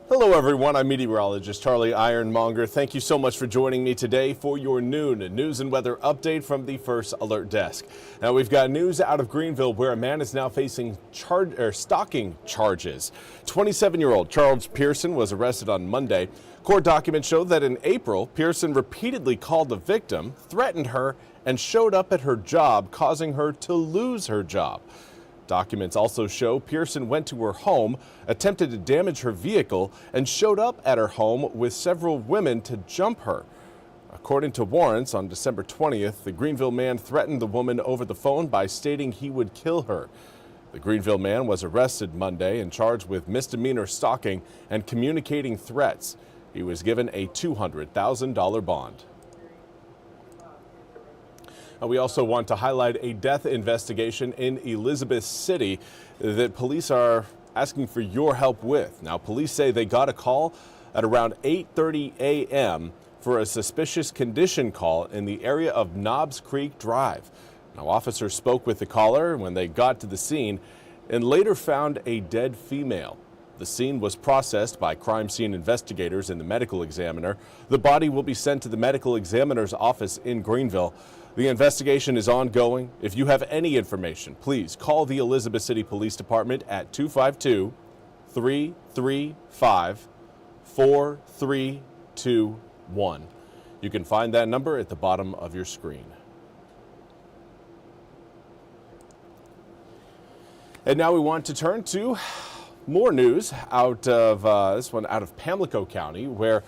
Hello everyone, I'm Meteorologist Charlie Ironmonger. Thank you so much for joining me today for your noon news and weather update from the First Alert Desk. Now we've got news out of Greenville where a man is now facing stalking charges. 27-year-old Charles Pearson was arrested on Monday. Court documents show that in April, Pearson repeatedly called the victim, threatened her, and showed up at her job, causing her to lose her job. Documents also show Pearson went to her home, attempted to damage her vehicle, and showed up at her home with several women to jump her. According to warrants, on December 20th, the Greenville man threatened the woman over the phone by stating he would kill her. The Greenville man was arrested Monday and charged with misdemeanor stalking and communicating threats. He was given a $200,000 bond. We also want to highlight a death investigation in Elizabeth City that police are asking for your help with. Now, police say they got a call at around 8:30 a.m. for a suspicious condition call in the area of Knobs Creek Drive. Now, officers spoke with the caller when they got to the scene and later found a dead female. The scene was processed by crime scene investigators and the medical examiner. The body will be sent to the medical examiner's office in Greenville. The investigation is ongoing. If you have any information, please call the Elizabeth City Police Department at 252-335-4321. You can find that number at the bottom of your screen. And now we want to turn to more news out of this one out of Pamlico County, where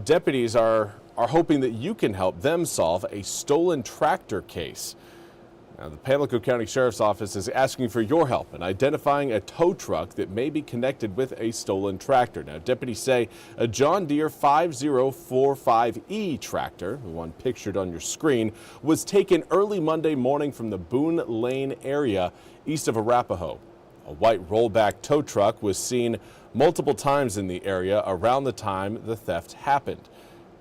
deputies are hoping that you can help them solve a stolen tractor case. Now, the Pamlico County Sheriff's Office is asking for your help in identifying a tow truck that may be connected with a stolen tractor. Now, deputies say a John Deere 5045E tractor, the one pictured on your screen, was taken early Monday morning from the Boone Lane area east of Arapahoe. A white rollback tow truck was seen multiple times in the area around the time the theft happened.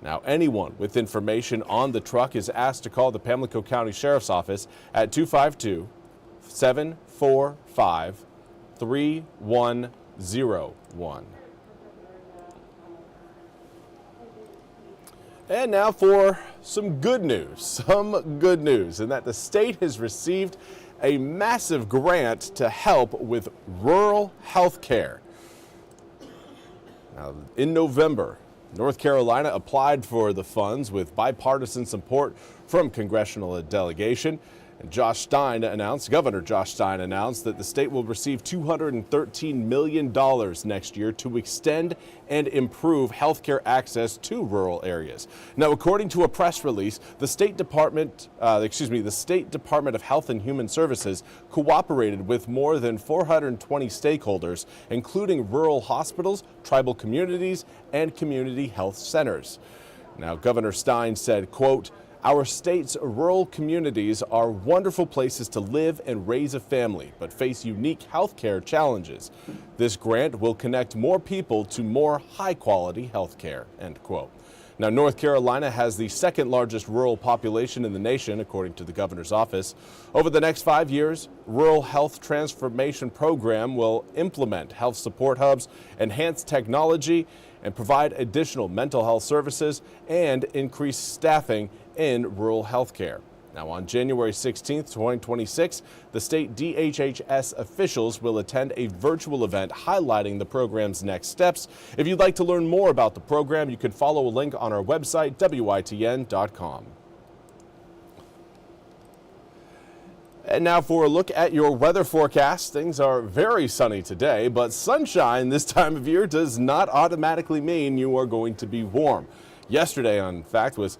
Now, anyone with information on the truck is asked to call the Pamlico County Sheriff's Office at 252-745-3101. And now for some good news, and that the state has received a massive grant to help with rural health care. Now, in November, North Carolina applied for the funds with bipartisan support from congressional delegation. And Governor Josh Stein announced that the state will receive $213 million next year to extend and improve health care access to rural areas. Now, according to a press release, the State Department of Health and Human Services cooperated with more than 420 stakeholders, including rural hospitals, tribal communities, and community health centers. Now, Governor Stein said, quote, "Our state's rural communities are wonderful places to live and raise a family, but face unique health care challenges. This grant will connect more people to more high-quality health care," end quote. Now, North Carolina has the second largest rural population in the nation, according to the governor's office. Over the next 5 years, Rural Health Transformation Program will implement health support hubs, enhance technology, and provide additional mental health services and increase staffing in rural health care. Now, on January 16th, 2026, the state DHHS officials will attend a virtual event highlighting the program's next steps. If you'd like to learn more about the program, you can follow a link on our website, WITN.com. And now for a look at your weather forecast. Things are very sunny today, but sunshine this time of year does not automatically mean you are going to be warm. Yesterday, in fact, was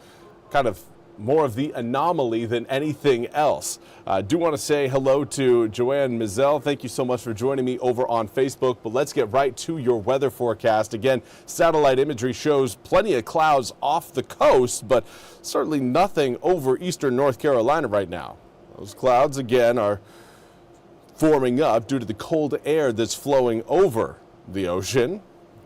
kind of more of the anomaly than anything else. I do want to say hello to Joanne Mizell. Thank you so much for joining me over on Facebook. But let's get right to your weather forecast. Again, satellite imagery shows plenty of clouds off the coast, but certainly nothing over eastern North Carolina right now. Those clouds, again, are forming up due to the cold air that's flowing over the ocean.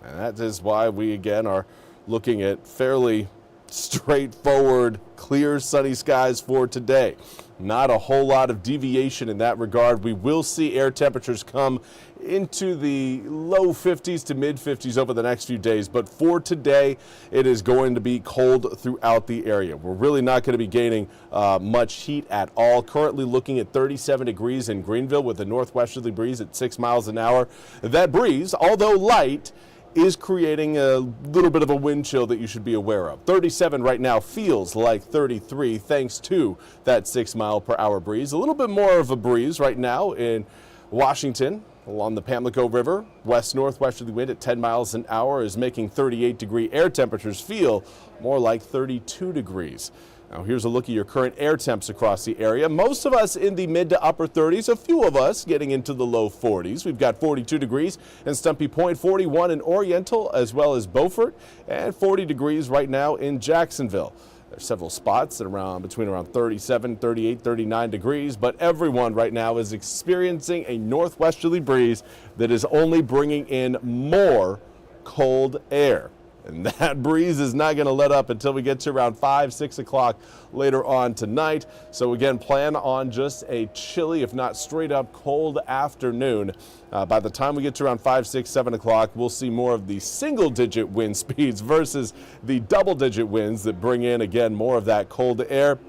And that is why we, again, are looking at fairly straightforward, clear, sunny skies for today. Not a whole lot of deviation in that regard. We will see air temperatures come into the low 50s to mid 50s over the next few days, but for today it is going to be cold throughout the area. We're really not going to be gaining much heat at all. Currently looking at 37 degrees in Greenville with a northwesterly breeze at 6 miles an hour. That breeze, although light, is creating a little bit of a wind chill that you should be aware of. 37 right now feels like 33 thanks to that 6 mile per hour breeze. A little bit more of a breeze right now in Washington along the Pamlico River. West-northwesterly wind at 10 miles an hour is making 38-degree air temperatures feel more like 32 degrees. Now here's a look at your current air temps across the area. Most of us in the mid to upper 30s, a few of us getting into the low 40s. We've got 42 degrees in Stumpy Point, 41 in Oriental as well as Beaufort, and 40 degrees right now in Jacksonville. There's several spots that between around 37, 38, 39 degrees, but everyone right now is experiencing a northwesterly breeze that is only bringing in more cold air. And that breeze is not going to let up until we get to around 5, 6 o'clock later on tonight. So again, plan on just a chilly, if not straight up cold afternoon. By the time we get to around 5, 6, 7 o'clock, we'll see more of the single-digit wind speeds versus the double-digit winds that bring in, again, more of that cold air.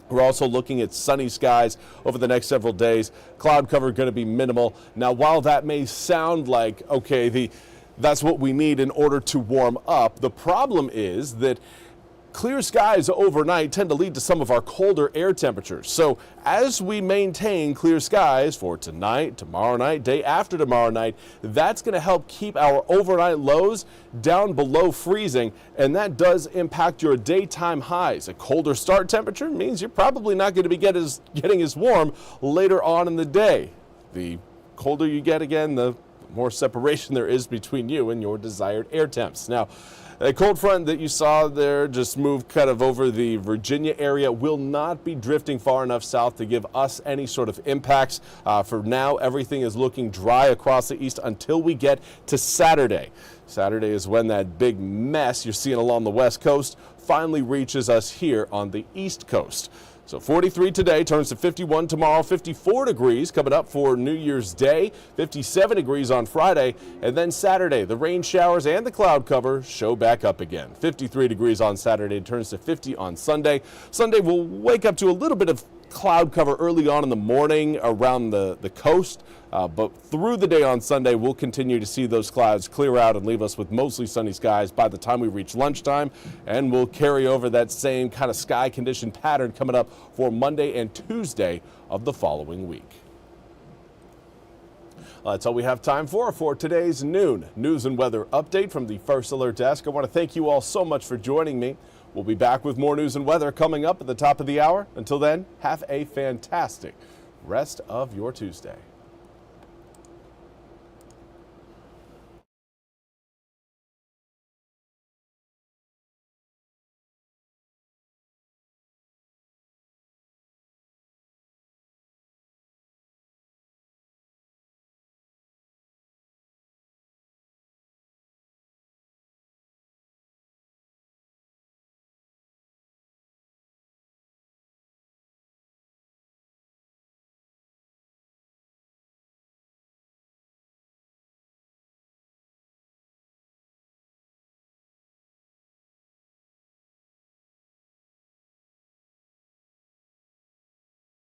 We're also looking at sunny skies over the next several days. Cloud cover going to be minimal. Now, while that may sound like, okay, that's what we need in order to warm up, the problem is that clear skies overnight tend to lead to some of our colder air temperatures. So as we maintain clear skies for tonight, tomorrow night, day after tomorrow night, that's going to help keep our overnight lows down below freezing, and that does impact your daytime highs. A colder start temperature means you're probably not going to be getting as warm later on in the day. The colder you get, again, the more separation there is between you and your desired air temps. Now, a cold front that you saw there just moved kind of over the Virginia area will not be drifting far enough south to give us any sort of impacts. For now, everything is looking dry across the east until we get to Saturday. Saturday is when that big mess you're seeing along the west coast finally reaches us here on the east coast. So 43 today, turns to 51 tomorrow, 54 degrees coming up for New Year's Day, 57 degrees on Friday, and then Saturday, the rain showers and the cloud cover show back up again. 53 degrees on Saturday, turns to 50 on Sunday. Sunday we'll wake up to a little bit of cloud cover early on in the morning around the coast, but through the day on Sunday, we'll continue to see those clouds clear out and leave us with mostly sunny skies by the time we reach lunchtime, and we'll carry over that same kind of sky condition pattern coming up for Monday and Tuesday of the following week. That's all we have time for today's noon news and weather update from the First Alert Desk. I want to thank you all so much for joining me. We'll be back with more news and weather coming up at the top of the hour. Until then, have a fantastic rest of your Tuesday.